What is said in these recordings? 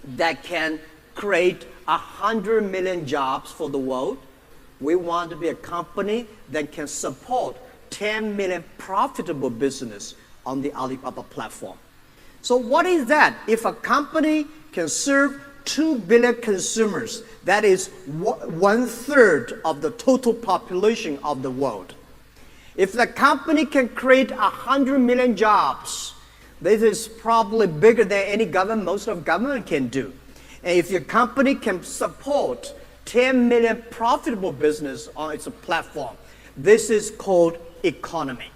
that can create 100 million jobs for the world. We want to be a company that can support 10 million profitable business on the Alibaba platform. So what is that? If a company can serve 2 billion consumers, that is 1/3 of the total population of the world. If the company can create 100 million jobs, this is probably bigger than any government, most of government can do. And if your company can support 10 million profitable business on its platform, this is called economy.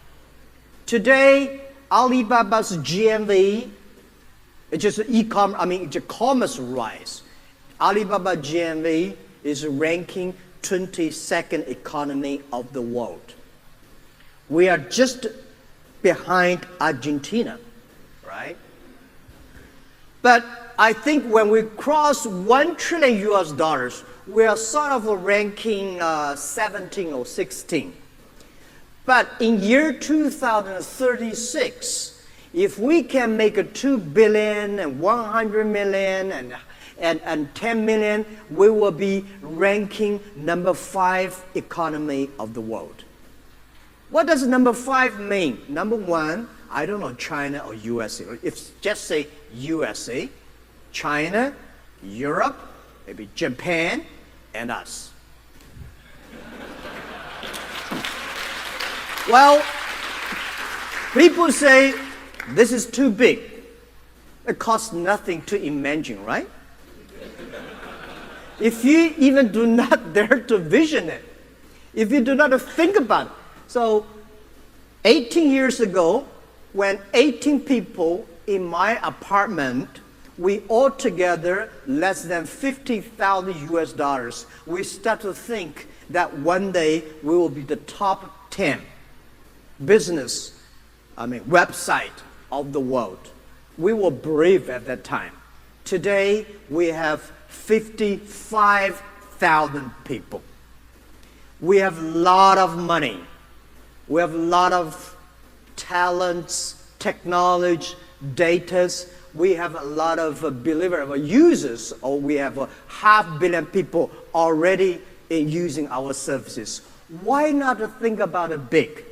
Today, Alibaba's GMV, it's just it's a commerce rise. Alibaba GMV is ranking 22nd economy of the world. We are just behind Argentina, right? But I think when we cross $1 trillion US, we are sort of ranking 17 or 16. But in year 2036, if we can make a 2 billion and 100 million and 10 million, we will be ranking number 5 economy of the world. What does number 5 mean? Number 1, I don't know, China or USA. If just say USA, China, Europe, maybe Japan, and us. Well, people say this is too big. It costs nothing to imagine, right? If you even do not dare to vision it, if you do not think about it. So 18 years ago, when 18 people in my apartment, we all together less than $50,000 US, we start to think that one day we will be the top 10 website of the world. We were brave at that time. Today, we have 55,000 people. We have a lot of money. We have a lot of talents, technology, data. We have a lot of users, or we have 500 million people already using our services. Why not think about it big?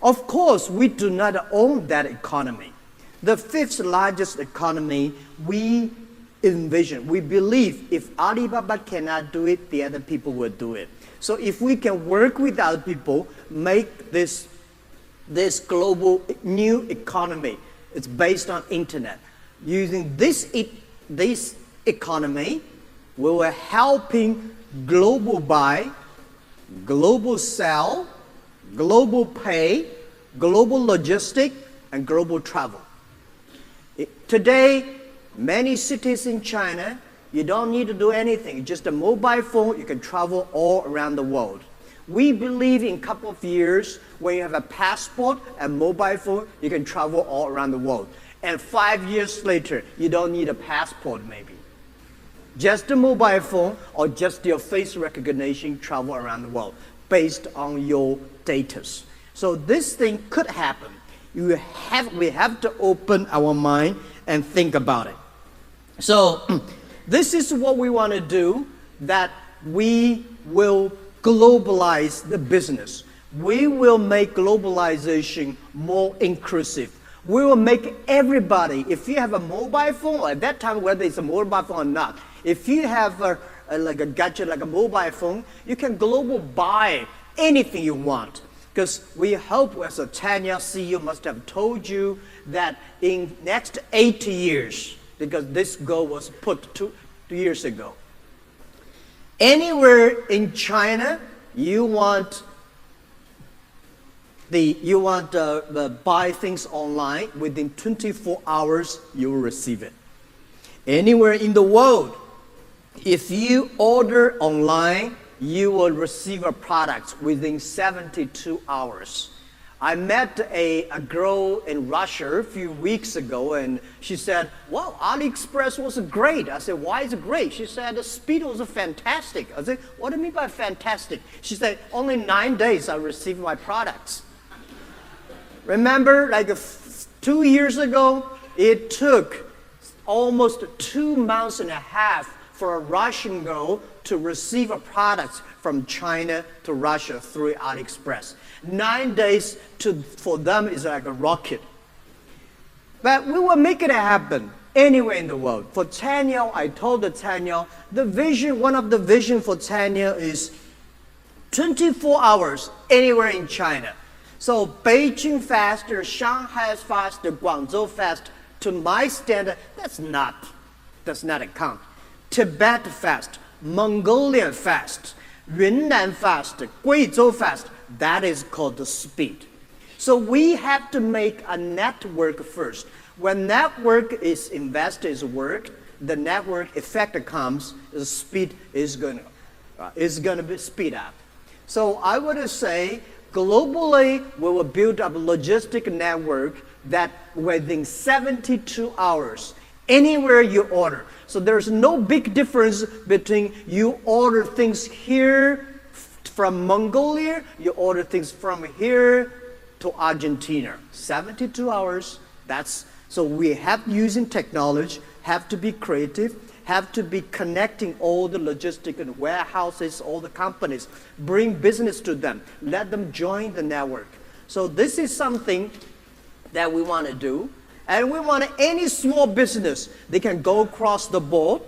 Of course, we do not own that economy. The 5th largest economy we envision, we believe if Alibaba cannot do it, the other people will do it. So if we can work with other people, make this global new economy, it's based on internet. Using this economy, we were helping global buy, global sell, global pay, global logistic, and global travel. Today, many cities in China, you don't need to do anything. Just a mobile phone, you can travel all around the world. We believe in a couple of years, when you have a passport and mobile phone, you can travel all around the world. And 5 years later, you don't need a passport maybe. Just a mobile phone or just your face recognition travel around the world based on your data. So this thing could happen. We have to open our mind and think about it. So this is what we want to do, that we will globalize the business. We will make globalization more inclusive. We will make everybody, if you have a mobile phone, at that time, whether it's a mobile phone or not, if you have a gadget like a mobile phone, you can global buy anything you want. Because we hope, as a Tanya CEO must have told you, that in next 80 years, because this goal was put 2 years ago, anywhere in China, you want buy things online, within 24 hours, you will receive it. Anywhere in the world, if you order online, you will receive a product within 72 hours. I met a girl in Russia a few weeks ago, and she said, wow, AliExpress was great. I said, why is it great? She said, the speed was fantastic. I said, what do you mean by fantastic? She said, only 9 days I received my products. Remember, like 2 years ago, it took almost 2 months and a half for a Russian girl to receive a product from China to Russia through AliExpress. 9 days for them is like a rocket. But we will make it happen anywhere in the world. For Tanya, I told Tanya, the vision, one of the vision for Tanya is 24 hours anywhere in China. So Beijing faster, Shanghai faster, Guangzhou fast, to my standard, does not count. Tibet fast, Mongolia fast, Yunnan fast, Guizhou fast, that is called the speed. So we have to make a network first. When network is invested, is worked, the network effect comes, the speed is going to be speed up. So I would say globally, we will build up a logistic network that within 72 hours, anywhere you order. So there's no big difference between you order things here from Mongolia, you order things from here to Argentina. 72 hours, so we have using technology, have to be creative, have to be connecting all the logistic and warehouses, all the companies, bring business to them, let them join the network. So this is something that we want to do. And we want any small business, they can go across the board.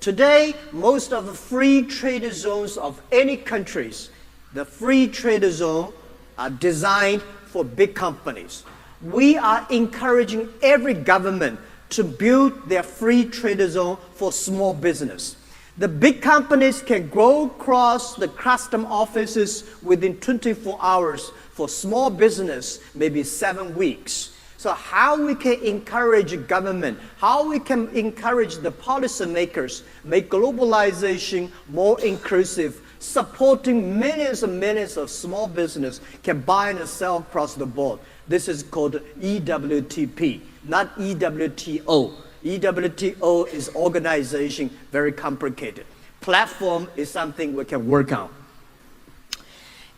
Today, most of the free trade zones of any countries, the free trade zone are designed for big companies. We are encouraging every government to build their free trade zone for small business. The big companies can go across the custom offices within 24 hours. For small business, maybe 7 weeks. So how we can encourage government, how we can encourage the policymakers, make globalization more inclusive, supporting millions and millions of small business can buy and sell across the board. This is called EWTP, not EWTO. EWTO is organization, very complicated. Platform is something we can work on.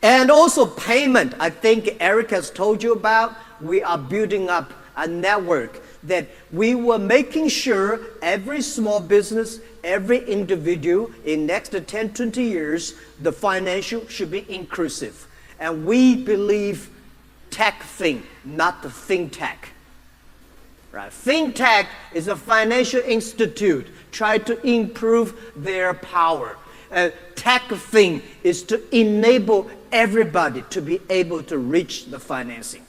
And also payment, I think Eric has told you about. We are building up a network that we were making sure every small business, every individual in next 10, 20 years, the financial should be inclusive. And we believe tech thing, not the fintech. Right? Fintech is a financial institute try to improve their power. Tech thing is to enable everybody to be able to reach the financing.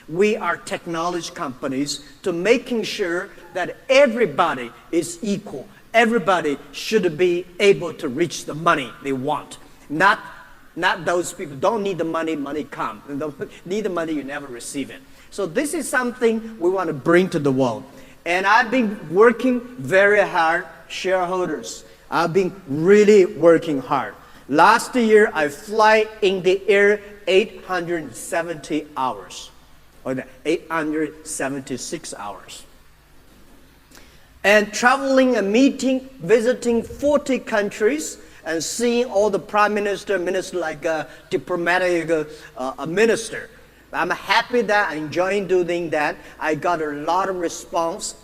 We are technology companies to making sure that everybody is equal. Everybody should be able to reach the money they want. Not those people don't need the money, money come. Don't need the money, you never receive it. So this is something we want to bring to the world. And I've been working very hard, shareholders. I've been really working hard. Last year, I fly in the air 870 hours, or 876 hours. And traveling and meeting, visiting 40 countries, and seeing all the prime minister like a diplomatic minister. I'm happy that I'm enjoying doing that. I got a lot of response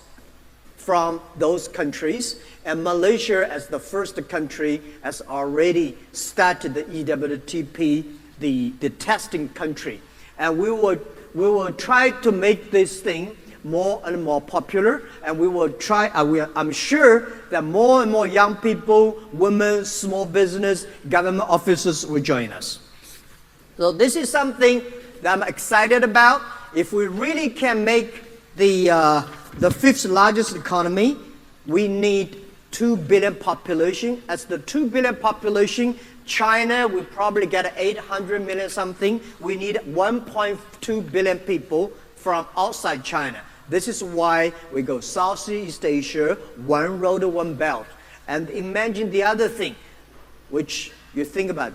from those countries. And Malaysia, as the first country, has already started the EWTP, the testing country. And we will try to make this thing more and more popular, and we will try, I'm sure that more and more young people, women, small business, government officers will join us. So this is something that I'm excited about. If we really can make the fifth largest economy, we need 2 billion population. As the 2 billion population, China will probably get 800 million something. We need 1.2 billion people from outside China. This is why we go Southeast Asia, one road, one belt. And imagine the other thing, which you think about.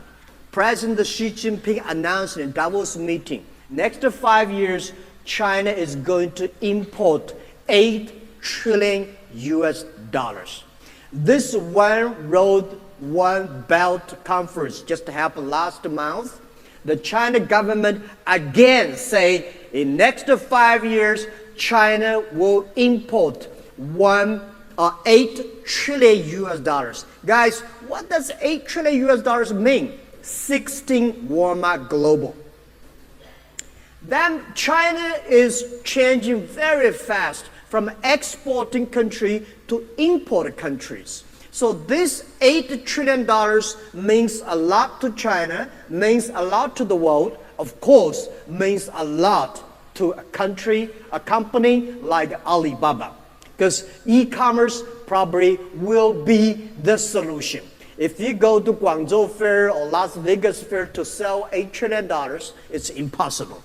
President Xi Jinping announced in Davos meeting, next 5 years, China is going to import $8 trillion US. This one road, one belt conference just happened last month. The China government again say in next 5 years, China will import $1 8 trillion US dollars. Guys, what does 8 trillion US dollars mean? 16 Walmart global. Then China is changing very fast from exporting country to import countries. So this $8 trillion means a lot to China, means a lot to the world, of course, means a lot to a country, a company like Alibaba. Because e-commerce probably will be the solution. If you go to Guangzhou Fair or Las Vegas Fair to sell $8 trillion, it's impossible.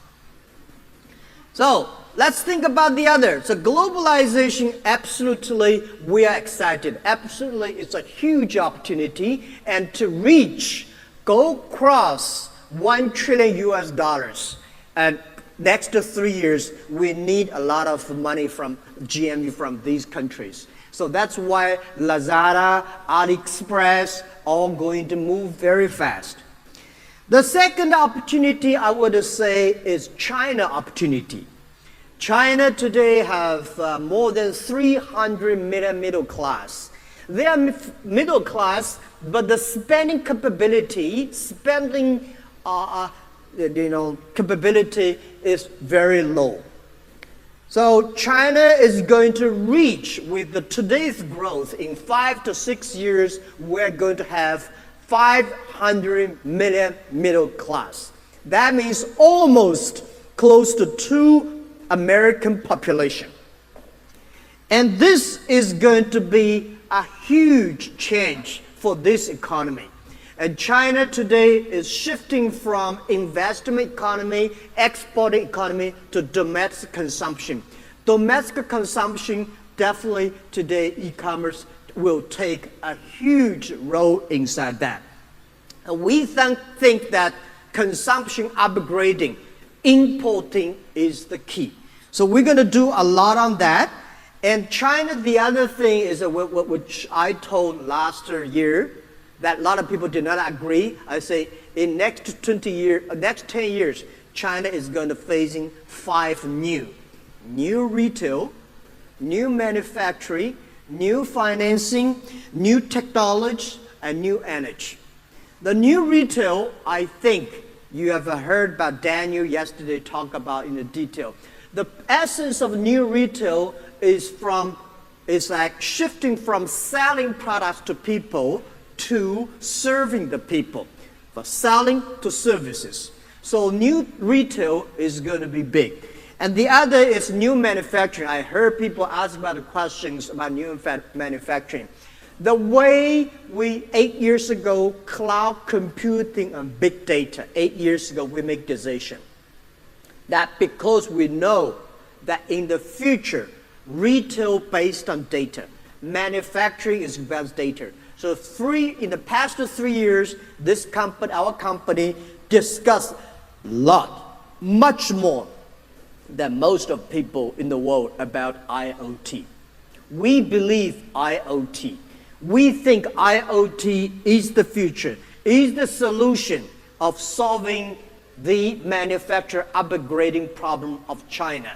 So let's think about the other. So globalization, absolutely, we are excited. Absolutely, it's a huge opportunity. And to reach, go cross 1 trillion US dollars. And next 3 years, we need a lot of money from GMV from these countries. So that's why Lazada, AliExpress, all going to move very fast. The second opportunity I would say is China opportunity. China today have more than 300 million middle class. They are middle class, but the spending capability, capability is very low. So China is going to reach, with today's growth, in 5 to 6 years, we're going to have 500 million middle class. That means almost close to 2 American population. And this is going to be a huge change for this economy. And China today is shifting from investment economy, exporting economy, to domestic consumption. Domestic consumption, definitely today e-commerce will take a huge role inside that. And we think that consumption upgrading, importing is the key. So we're going to do a lot on that. And China, the other thing is which I told last year, that a lot of people did not agree. I say in next 10 years, China is going to facing 5 new retail, new manufacturing, new financing, new technology, and new energy. The new retail, I think you have heard about Daniel yesterday talk about in the detail. The essence of new retail is like shifting from selling products to people to serving the people, from selling to services. So new retail is going to be big. And the other is new manufacturing. I heard people ask about the questions about new manufacturing. The way 8 years ago, cloud computing and big data, 8 years ago, we make decision. That because we know that in the future, retail based on data, manufacturing is based on data. So in the past 3 years, our company discussed much more than most of people in the world about IoT. We believe IoT. We think IoT is the future, is the solution of solving the manufacturer upgrading problem of China.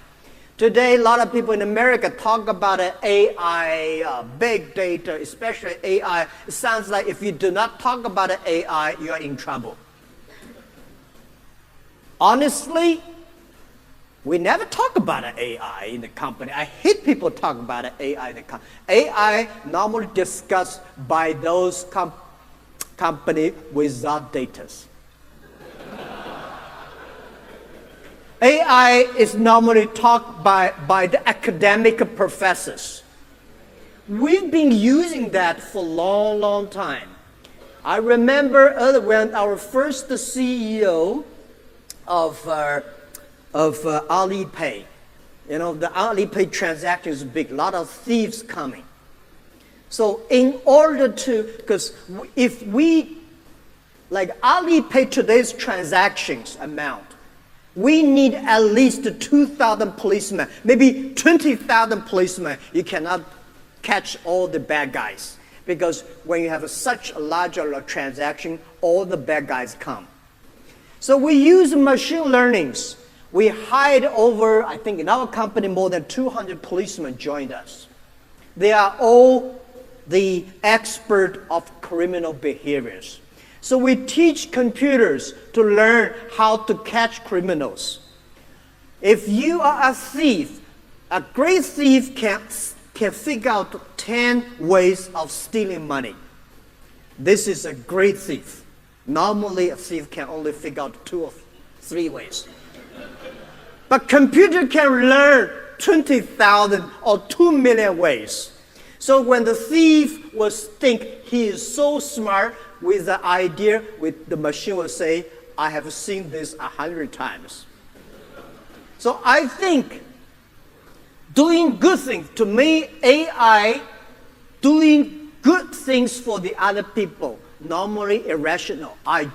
Today, a lot of people in America talk about AI, big data, especially AI. It sounds like if you do not talk about AI, you are in trouble. Honestly, we never talk about AI in the company. I hate people talk about AI in the company. AI normally discussed by those companies without data. AI is normally taught by the academic professors. We've been using that for a long, long time. I remember when our first CEO of Alipay, the Alipay transaction is big, a lot of thieves coming. So in order because if like Alipay today's transactions amount, we need at least 2,000 policemen, maybe 20,000 policemen. You cannot catch all the bad guys because when you have such a large transaction, all the bad guys come. So we use machine learnings. We hired over, I think in our company, more than 200 policemen joined us. They are all the expert of criminal behaviors. So we teach computers to learn how to catch criminals. If you are a thief, a great thief can figure out 10 ways of stealing money. This is a great thief. Normally, a thief can only figure out 2 or 3 ways. But computer can learn 20,000 or 2 million ways. So when the thief will think he is so smart with the idea, the machine will say, I have seen this 100 times. So I think doing good things, to me, AI doing good things for the other people, normally irrational. I